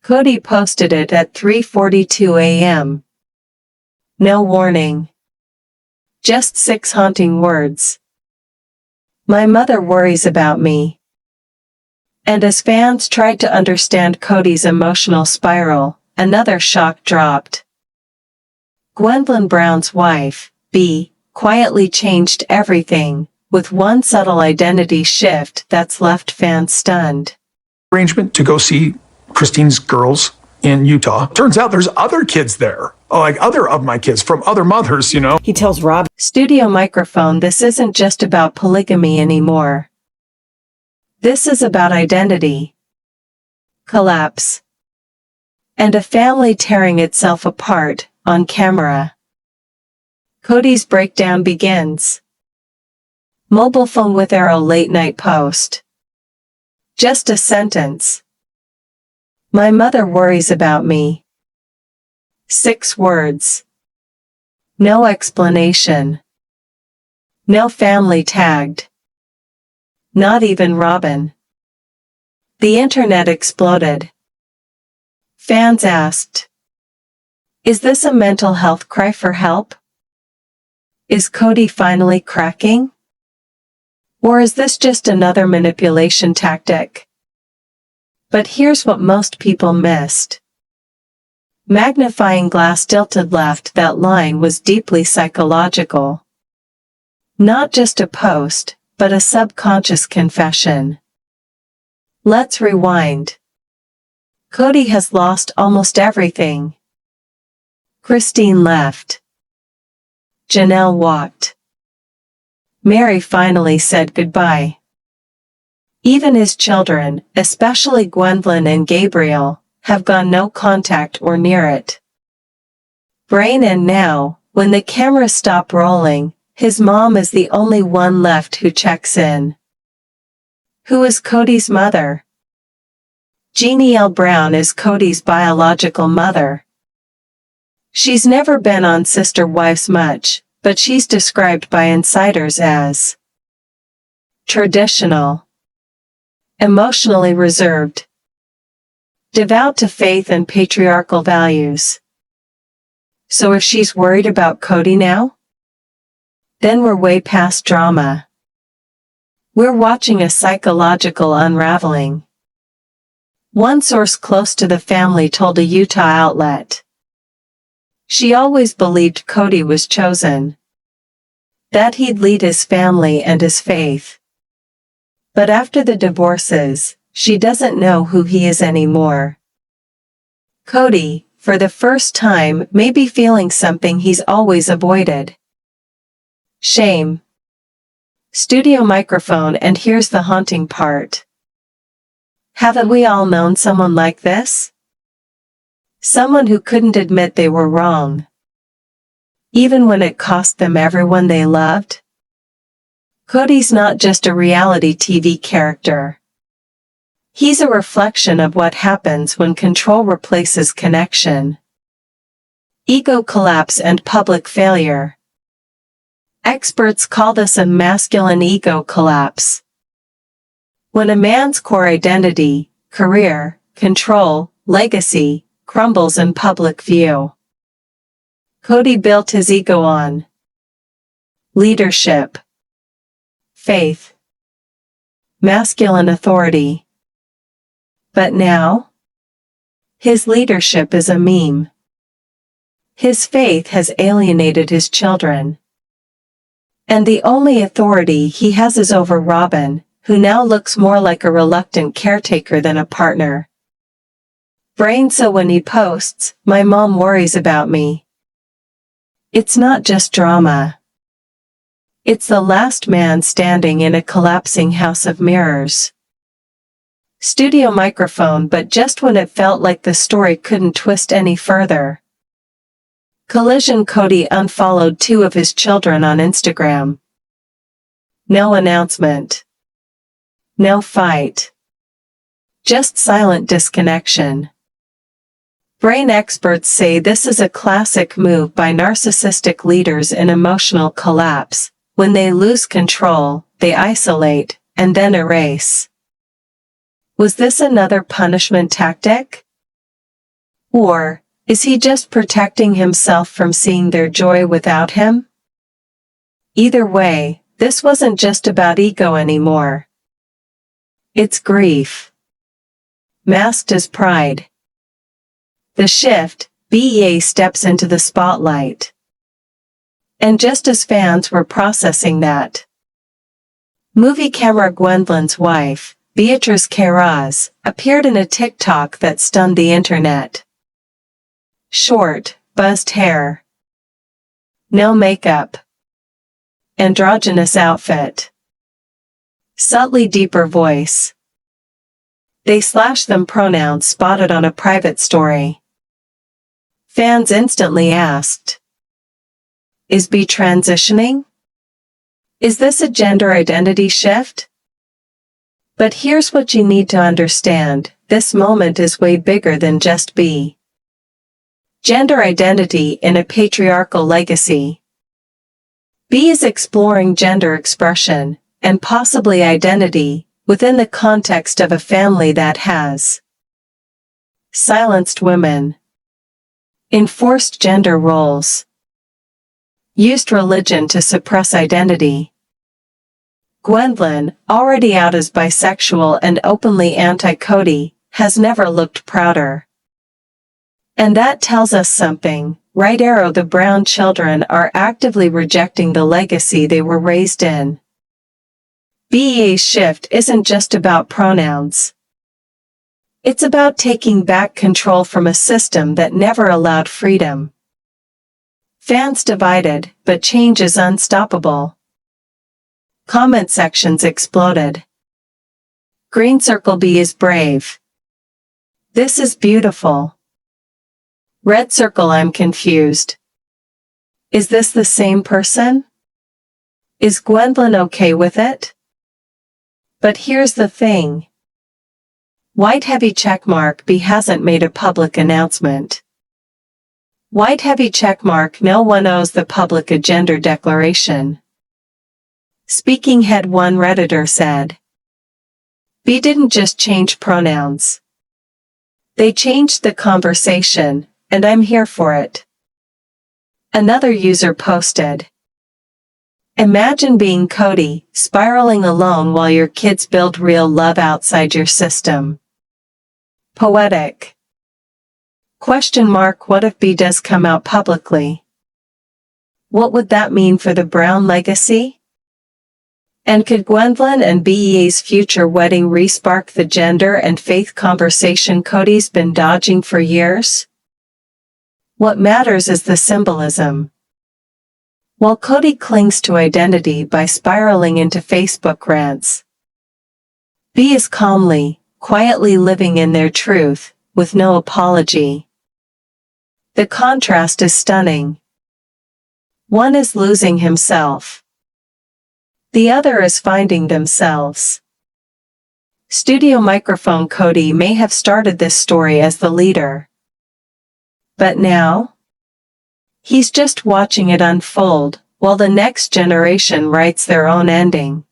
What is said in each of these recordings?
Kody posted it at 3:42 a.m. No warning. Just 6 haunting words. My mother worries about me. And as fans tried to understand Kody's emotional spiral, another shock dropped. Gwendlyn Brown's wife, B, quietly changed everything, with one subtle identity shift that's left fans stunned. Arrangement to go see Christine's girls in Utah. Turns out there's other kids there, like other of my kids from other mothers, you know. He tells Robyn, Studio microphone, this isn't just about polygamy anymore. This is about identity, collapse, and a family tearing itself apart on camera. Kody's breakdown begins. Mobile phone with arrow late night post. Just a sentence. My mother worries about me. 6 words. No explanation. No family tagged. Not even Robyn. The internet exploded. Fans asked, is this a mental health cry for help? Is Kody finally cracking? Or is this just another manipulation tactic? But here's what most people missed. Magnifying glass tilted left, that line was deeply psychological. Not just a post, but a subconscious confession. Let's rewind. Kody has lost almost everything. Christine left. Janelle walked. Mary finally said goodbye. Even his children, especially Gwendlyn and Gabriel, have gone no contact or near it. Brain, and now, when the cameras stop rolling, his mom is the only one left who checks in. Who is Kody's mother? Jeannie L. Brown is Kody's biological mother. She's never been on Sister Wives much, but she's described by insiders as traditional, emotionally reserved, devout to faith and patriarchal values. So if she's worried about Kody now, then we're way past drama. We're watching a psychological unraveling. One source close to the family told a Utah outlet, she always believed Kody was chosen, that he'd lead his family and his faith. But after the divorces, she doesn't know who he is anymore. Kody, for the first time, may be feeling something he's always avoided. Shame. Studio microphone, and here's the haunting part. Haven't we all known someone like this? Someone who couldn't admit they were wrong, even when it cost them everyone they loved? Kody's not just a reality TV character. He's a reflection of what happens when control replaces connection. Ego collapse and public failure. Experts call this a masculine ego collapse. When a man's core identity, career, control, legacy, crumbles in public view. Kody built his ego on leadership, faith, masculine authority. But now, his leadership is a meme. His faith has alienated his children. And the only authority he has is over Robyn, who now looks more like a reluctant caretaker than a partner. Brain, so when he posts, my mom worries about me, it's not just drama. It's the last man standing in a collapsing house of mirrors. Studio microphone, but just when it felt like the story couldn't twist any further. Collision. Kody unfollowed 2 of his children on Instagram. No announcement. No fight. Just silent disconnection. Brain experts say this is a classic move by narcissistic leaders in emotional collapse. When they lose control, they isolate, and then erase. Was this another punishment tactic? Or, is he just protecting himself from seeing their joy without him? Either way, this wasn't just about ego anymore. It's grief, masked as pride. The shift, BEA steps into the spotlight. And just as fans were processing that, movie camera Gwendlyn's wife, Beatrice Queiroz, appeared in a TikTok that stunned the internet. Short, buzzed hair. No makeup. Androgynous outfit. Subtly deeper voice. They slash them pronouns spotted on a private story. Fans instantly asked, is B transitioning? Is this a gender identity shift? But here's what you need to understand, this moment is way bigger than just B. Gender identity in a patriarchal legacy. B is exploring gender expression, and possibly identity, within the context of a family that has silenced women, enforced gender roles, used religion to suppress identity. Gwendlyn, already out as bisexual and openly anti-Kody, has never looked prouder. And that tells us something, right? The Brown children are actively rejecting the legacy they were raised in. BEA's shift isn't just about pronouns. It's about taking back control from a system that never allowed freedom. Fans divided, but change is unstoppable. Comment sections exploded. Green circle B is brave. This is beautiful. Red circle I'm confused. Is this the same person? Is Gwendlyn okay with it? But here's the thing. White heavy checkmark B hasn't made a public announcement. White heavy checkmark no one owes the public a gender declaration. Speaking head one Redditor said. B didn't just change pronouns. They changed the conversation, and I'm here for it. Another user posted. Imagine being Kody, spiraling alone while your kids build real love outside your system. Poetic. What if B does come out publicly? What would that mean for the Brown legacy? And could Gwendlyn and BEA's future wedding re-spark the gender and faith conversation Kody's been dodging for years? What matters is the symbolism. While Kody clings to identity by spiraling into Facebook rants, B is calmly, quietly living in their truth, with no apology. The contrast is stunning. One is losing himself. The other is finding themselves. Studio microphone Kody may have started this story as the leader. But now? He's just watching it unfold, while the next generation writes their own ending.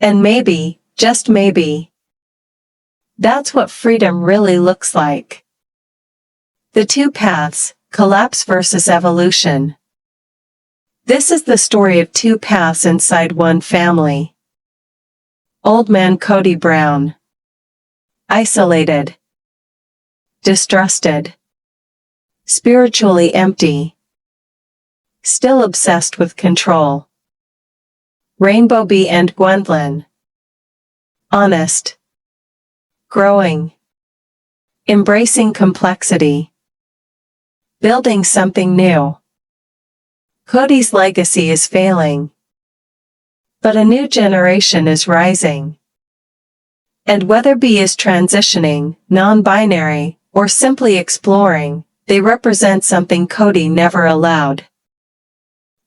And maybe, just maybe, that's what freedom really looks like. The two paths, collapse versus evolution. This is the story of two paths inside one family. Old man Kody Brown. Isolated. Distrusted. Spiritually empty. Still obsessed with control. Rainbow B and Gwendlyn. Honest. Growing. Embracing complexity. Building something new. Kody's legacy is failing. But a new generation is rising. And whether B is transitioning, non-binary, or simply exploring, they represent something Kody never allowed.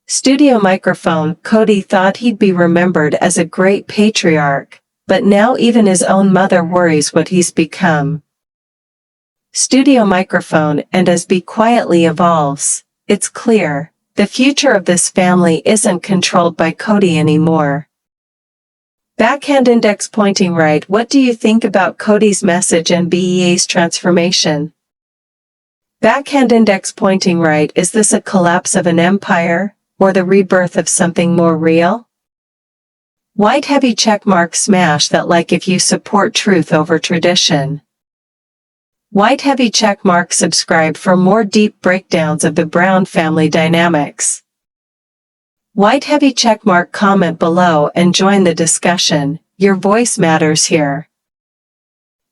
Studio microphone Kody thought he'd be remembered as a great patriarch, but now even his own mother worries what he's become. Studio microphone and as B quietly evolves, it's clear, the future of this family isn't controlled by Kody anymore. Backhand index pointing right. What do you think about Kody's message and BEA's transformation? Backhand index pointing right. Is this a collapse of an empire, or the rebirth of something more real? White heavy checkmark. Smash that like if you support truth over tradition. White heavy checkmark. Subscribe for more deep breakdowns of the Brown family dynamics. White heavy checkmark. Comment below and join the discussion. Your voice matters here.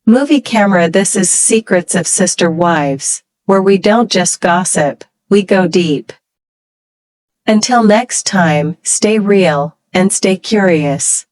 Movie camera. This is Secrets of Sister Wives, where we don't just gossip, we go deep. Until next time, stay real and stay curious.